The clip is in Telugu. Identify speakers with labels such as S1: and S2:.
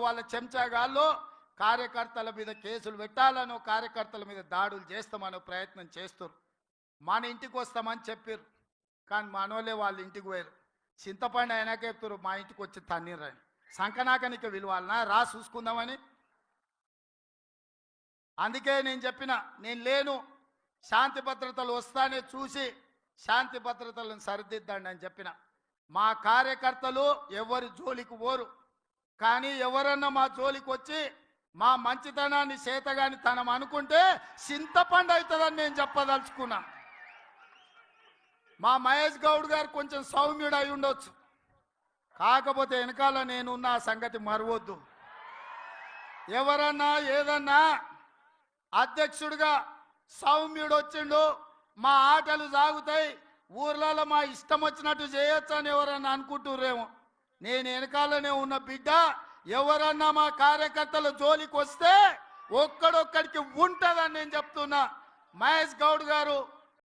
S1: వాళ్ళ చెంచాగాళ్ళు కార్యకర్తల మీద కేసులు పెట్టాలనో కార్యకర్తల మీద దాడులు చేస్తామనో ప్రయత్నం చేస్తారు. మన ఇంటికి వస్తామని చెప్పారు, కానీ మనోళ్ళే వాళ్ళ ఇంటికి పోయారు. చింతపండు అయినాక చెప్తారు మా ఇంటికి వచ్చి తన్నీరని. సంకనాకనిక విలువాలనా రా చూసుకుందామని. అందుకే నేను చెప్పిన, నేను లేను, శాంతి భద్రతలు వస్తానే చూసి శాంతి భద్రతలను సరిదిద్దండి అని చెప్పిన. మా కార్యకర్తలు ఎవరి జోలికి పోరు, కానీ ఎవరన్నా మా జోలికి వచ్చి మా మంచితనాన్ని చేతగాని తనం అనుకుంటే చింతపండు అవుతుందని నేను చెప్పదలుచుకున్నా. మా మహేష్ గౌడ్ గారు కొంచెం సౌమ్యుడు అయి ఉండొచ్చు, కాకపోతే వెనకాల నేనున్న సంగతి మరవద్దు. ఎవరన్నా ఏదన్నా అధ్యక్షుడిగా సౌమ్యుడు వచ్చిండు, మా ఆటలు సాగుతాయి, ఊర్లలో మా ఇష్టం వచ్చినట్టు చేయొచ్చు అని ఎవరన్నా అనుకుంటుర్రేమో. నేను వెనకాలనే ఉన్న బిడ్డ, ఎవరన్నా మా కార్యకర్తల జోలికి వస్తే ఒక్కడొక్కడికి ఉంటుందని నేను చెప్తున్నా. మహేష్ గౌడ్ గారు